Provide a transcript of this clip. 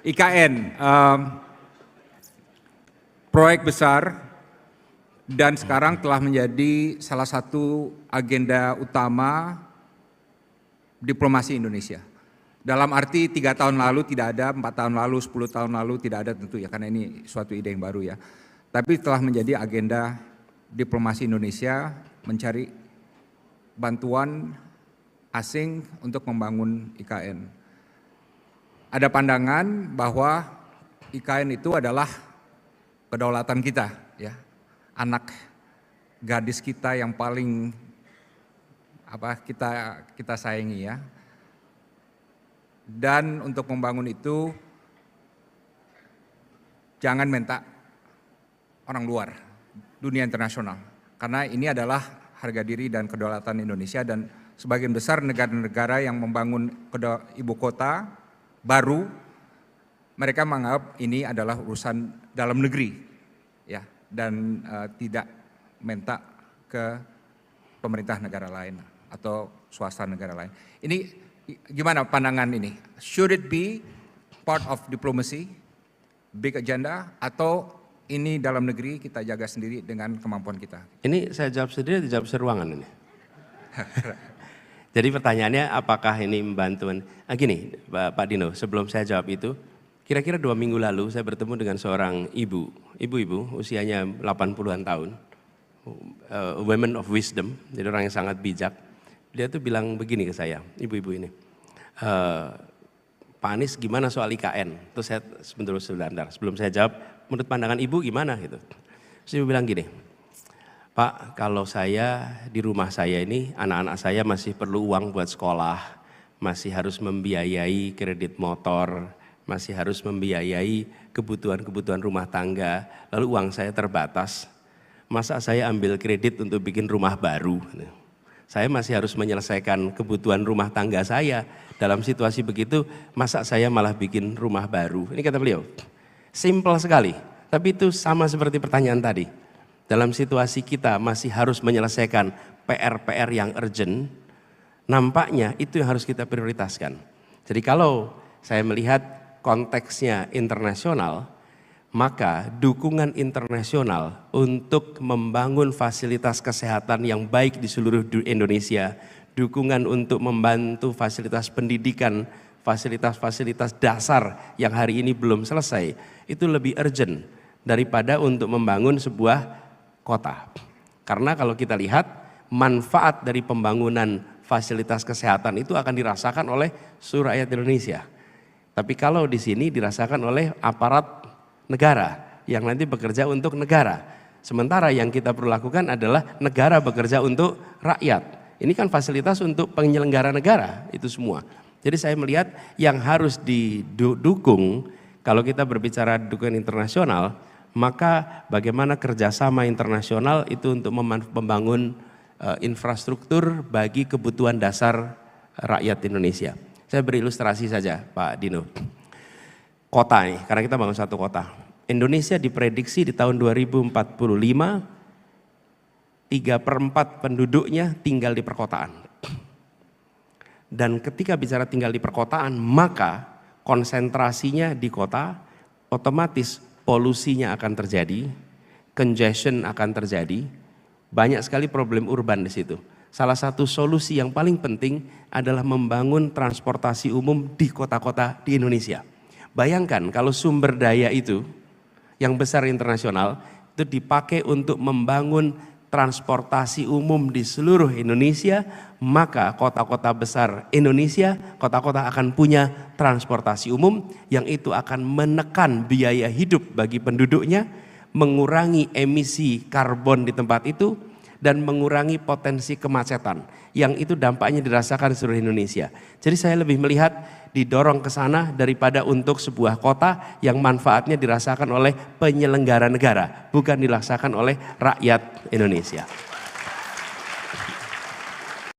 IKN, proyek besar dan sekarang telah menjadi salah satu agenda utama diplomasi Indonesia. Dalam arti 3 tahun lalu tidak ada, 4 tahun lalu, 10 tahun lalu tidak ada tentu ya, karena ini suatu ide yang baru ya. Tapi telah menjadi agenda diplomasi Indonesia mencari bantuan asing untuk membangun IKN. Ada pandangan bahwa IKN itu adalah kedaulatan kita, ya, anak gadis kita yang paling kita sayangi ya. Dan untuk membangun itu jangan minta orang luar, dunia internasional, karena ini adalah harga diri dan kedaulatan Indonesia, dan sebagian besar negara-negara yang membangun ibu kota baru, mereka menganggap ini adalah urusan dalam negeri, ya, dan tidak minta ke pemerintah negara lain atau swasta negara lain. Ini gimana pandangan ini? Should it be part of diplomacy, big agenda, atau ini dalam negeri kita jaga sendiri dengan kemampuan kita? Ini saya jawab sendiri, dijawab seruangan ini. Jadi pertanyaannya apakah ini membantu? Gini Pak Dino, sebelum saya jawab itu, kira-kira 2 minggu lalu saya bertemu dengan seorang ibu-ibu usianya 80-an tahun, women of wisdom, jadi orang yang sangat bijak. Dia tuh bilang begini ke saya, ibu-ibu ini, Pak Anies gimana soal IKN? Terus saya sebentar, sebelum saya jawab, menurut pandangan ibu gimana gitu. Terus ibu bilang gini, Pak, kalau saya di rumah saya ini, anak-anak saya masih perlu uang buat sekolah, masih harus membiayai kredit motor, masih harus membiayai kebutuhan-kebutuhan rumah tangga, lalu uang saya terbatas, masa saya ambil kredit untuk bikin rumah baru? Saya masih harus menyelesaikan kebutuhan rumah tangga saya. Dalam situasi begitu, masa saya malah bikin rumah baru? Ini kata beliau. Simple sekali, tapi itu sama seperti pertanyaan tadi. Dalam situasi kita masih harus menyelesaikan PR-PR yang urgent, nampaknya itu yang harus kita prioritaskan. Jadi kalau saya melihat konteksnya internasional, maka dukungan internasional untuk membangun fasilitas kesehatan yang baik di seluruh Indonesia, dukungan untuk membantu fasilitas pendidikan, fasilitas-fasilitas dasar yang hari ini belum selesai, itu lebih urgent daripada untuk membangun sebuah kota. Karena kalau kita lihat manfaat dari pembangunan fasilitas kesehatan itu akan dirasakan oleh seluruh rakyat Indonesia. Tapi kalau di sini dirasakan oleh aparat negara yang nanti bekerja untuk negara. Sementara yang kita perlu lakukan adalah negara bekerja untuk rakyat. Ini kan fasilitas untuk penyelenggara negara itu semua. Jadi saya melihat yang harus didukung kalau kita berbicara dukungan internasional, maka bagaimana kerjasama internasional itu untuk membangun infrastruktur bagi kebutuhan dasar rakyat Indonesia. Saya beri ilustrasi saja Pak Dino. Kota nih, karena kita bangun satu kota. Indonesia diprediksi di tahun 2045, 3/4 penduduknya tinggal di perkotaan. Dan ketika bicara tinggal di perkotaan, maka konsentrasinya di kota, otomatis polusinya akan terjadi, congestion akan terjadi, banyak sekali problem urban di situ. Salah satu solusi yang paling penting adalah membangun transportasi umum di kota-kota di Indonesia. Bayangkan kalau sumber daya itu yang besar internasional itu dipakai untuk membangun transportasi umum di seluruh Indonesia, maka kota-kota besar Indonesia, kota-kota akan punya transportasi umum yang itu akan menekan biaya hidup bagi penduduknya, mengurangi emisi karbon di tempat itu, dan mengurangi potensi kemacetan yang itu dampaknya dirasakan di seluruh Indonesia. Jadi saya lebih melihat didorong ke sana daripada untuk sebuah kota yang manfaatnya dirasakan oleh penyelenggara negara, bukan dirasakan oleh rakyat Indonesia.